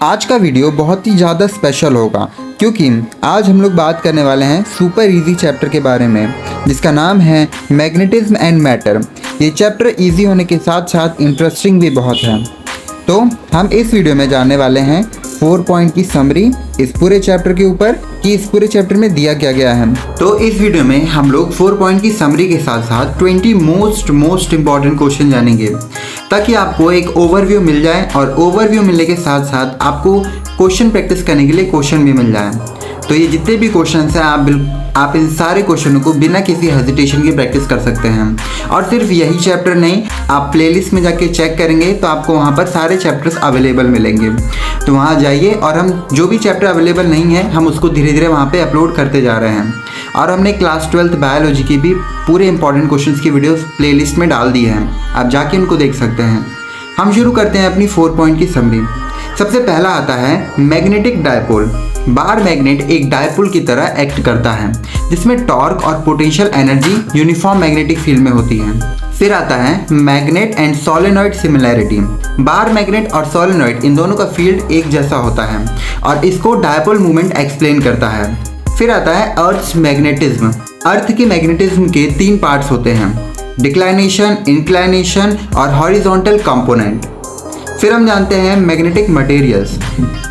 आज का वीडियो बहुत ही ज़्यादा स्पेशल होगा क्योंकि आज हम लोग बात करने वाले हैं सुपर इजी चैप्टर के बारे में जिसका नाम है मैग्नेटिज्म एंड मैटर। ये चैप्टर इजी होने के साथ साथ इंटरेस्टिंग भी बहुत है। तो हम इस वीडियो में जानने वाले हैं 4 पॉइंट की समरी इस पूरे चैप्टर के ऊपर कि इस पूरे चैप्टर में दिया क्या गया है। तो इस वीडियो में हम लोग 4 पॉइंट की समरी के साथ साथ 20 मोस्ट इंपॉर्टेंट क्वेश्चन जानेंगे ताकि आपको एक ओवरव्यू मिल जाए और ओवरव्यू मिलने के साथ साथ आपको क्वेश्चन प्रैक्टिस करने के लिए क्वेश्चन भी मिल जाए। तो ये जितने भी क्वेश्चन हैं आप इन सारे क्वेश्चनों को बिना किसी हेजिटेशन के प्रैक्टिस कर सकते हैं। और सिर्फ यही चैप्टर नहीं, आप प्लेलिस्ट में जाके चेक करेंगे तो आपको वहाँ पर सारे चैप्टर्स अवेलेबल मिलेंगे। तो वहाँ जाइए और हम जो भी चैप्टर अवेलेबल नहीं है हम उसको धीरे धीरे वहाँ पे अपलोड करते जा रहे हैं। और हमने क्लास 12th बायोलॉजी की भी पूरे इंपॉर्टेंट क्वेश्चंस की वीडियोस प्लेलिस्ट में डाल दी है, आप जाके उनको देख सकते हैं। हम शुरू करते हैं अपनी 4 पॉइंट की समरी। सबसे पहला आता है मैग्नेटिक डायपोल। बार मैग्नेट एक डायपोल की तरह एक्ट करता है जिसमें टॉर्क और potential energy uniform magnetic field में होती है। फिर आता है magnet and solenoid similarity. Bar magnet और सोलेनॉइड इन दोनों का फील्ड एक जैसा होता है और इसको डायपोल मूवमेंट एक्सप्लेन करता है। फिर आता है अर्थ्स मैग्नेटिज्म। अर्थ के मैग्नेटिज्म के 3 पार्ट्स होते हैं, डिक्लाइनेशन, इंक्लाइनेशन और हॉरिजॉन्टल कंपोनेंट। फिर हम जानते हैं magnetic materials.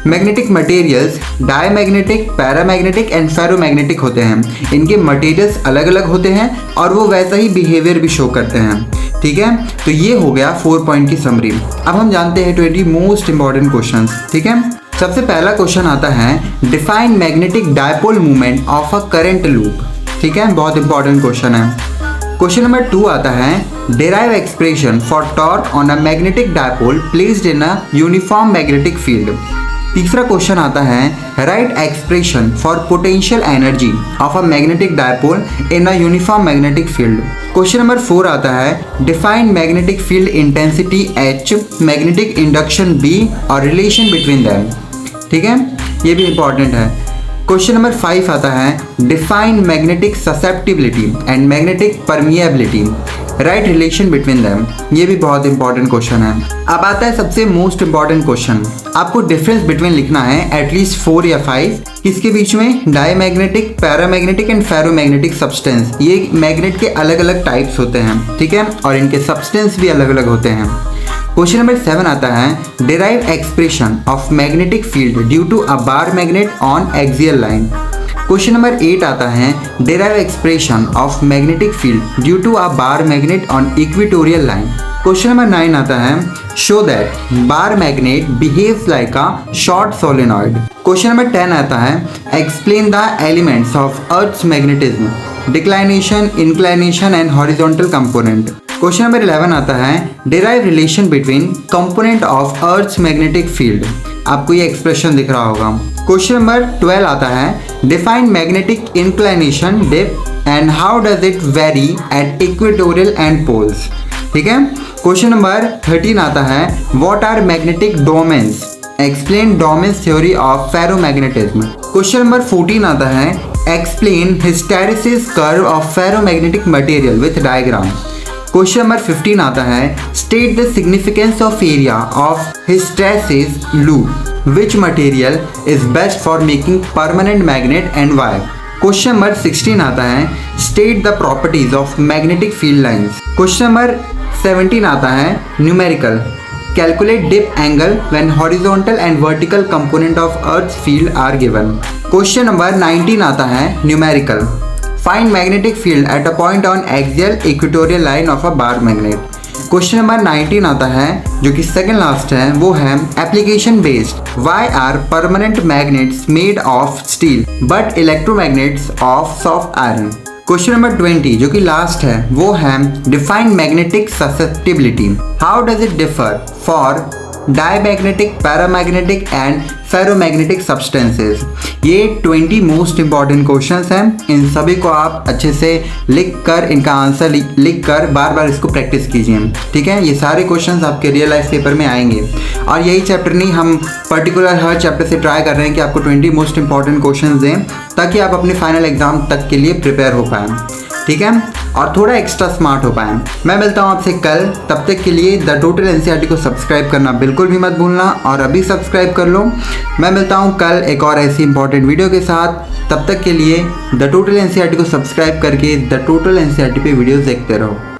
Magnetic materials diamagnetic, paramagnetic and ferromagnetic होते हैं। इनके मटेरियल्स अलग अलग होते हैं और वो वैसा ही बिहेवियर भी शो करते हैं। ठीक है, तो ये हो गया 4 पॉइंट की समरी। अब हम जानते हैं 20 मोस्ट इंपॉर्टेंट क्वेश्चन। ठीक है, सबसे पहला क्वेश्चन आता है define magnetic dipole movement of a current loop. ठीक है, बहुत इंपॉर्टेंट क्वेश्चन है। क्वेश्चन नंबर 2 आता है derive expression for torque on a magnetic dipole placed in a uniform magnetic field. तीसरा क्वेश्चन आता है right expression for potential energy of a magnetic dipole in a uniform magnetic field. Question number 4 आता है define magnetic field intensity H, magnetic induction B और relation between them. ठीक है, ये भी इंपॉर्टेंट है। क्वेश्चन नंबर 5 आता है define magnetic susceptibility and magnetic permeability, right relation between them. ये भी बहुत इंपॉर्टेंट क्वेश्चन है। अब आता है सबसे मोस्ट इंपॉर्टेंट क्वेश्चन। आपको डिफरेंस बिटवीन लिखना है एटलीस्ट 4 या 5 किसके बीच में, diamagnetic, paramagnetic and ferromagnetic substance. ये मैग्नेट के अलग अलग टाइप्स होते हैं। ठीक है, और इनके सब्सटेंस भी अलग अलग होते हैं। क्वेश्चन नंबर 7 आता है derive expression of magnetic field due to a bar magnet on axial line. Question number 8 आता है derive expression of magnetic field due to a bar magnet on equatorial line. Question number 9 आता है show that bar magnet behaves like a short solenoid. Question number 10 आता है explain the elements of earth's magnetism, declination, inclination and horizontal component. Question number 11 आता है derive relation between component of earth's magnetic field. आपको ये expression दिख रहा होगा। Question number 12 आता है define magnetic inclination depth and how does it vary at equatorial and poles. ठीक है, क्वेश्चन नंबर 13 आता है what are magnetic domains, explain domains theory of ferromagnetism. Question number 14 आता है explain hysteresis curve of ferromagnetic material with diagram. Question number 15 आता है state the significance of area of hysteresis loop, which material is best for making permanent magnet and why. Question number 16 आता है state the properties of magnetic field lines. Question number 17 आता है numerical, calculate dip angle when horizontal and vertical component of earth field are given. Question number 19 आता है numerical, find magnetic field at a point on axial equatorial line of a bar magnet. Question number 19 आता है जो कि second last है, वो है application based, why are permanent magnets made of steel but electromagnets of soft iron. Question number 20 जो कि last है वो है define magnetic susceptibility, how does it differ for diamagnetic, paramagnetic and ferromagnetic substances. ये 20 most important questions हैं। इन सभी को आप अच्छे से लिख कर इनका आंसर लिख कर बार बार इसको प्रैक्टिस कीजिए। ठीक है, ये सारे क्वेश्चंस आपके रियल लाइफ पेपर में आएंगे। और यही चैप्टर नहीं, हम पर्टिकुलर हर चैप्टर से ट्राई कर रहे हैं कि आपको 20 मोस्ट इंपॉर्टेंट क्वेश्चंस दें ताकि आप अपने फाइनल एग्जाम तक के लिए प्रिपेयर हो पाएँ। ठीक है, और थोड़ा एक्स्ट्रा स्मार्ट हो पाएँ। मैं मिलता हूँ आपसे कल, तब तक के लिए द टोटल एनसीईआरटी को सब्सक्राइब करना बिल्कुल भी मत भूलना और अभी सब्सक्राइब कर लो। मैं मिलता हूँ कल एक और ऐसी इंपॉर्टेंट वीडियो के साथ। तब तक के लिए द टोटल एनसीईआरटी को सब्सक्राइब करके द टोटल एनसीईआरटी पे वीडियोस देखते रहो।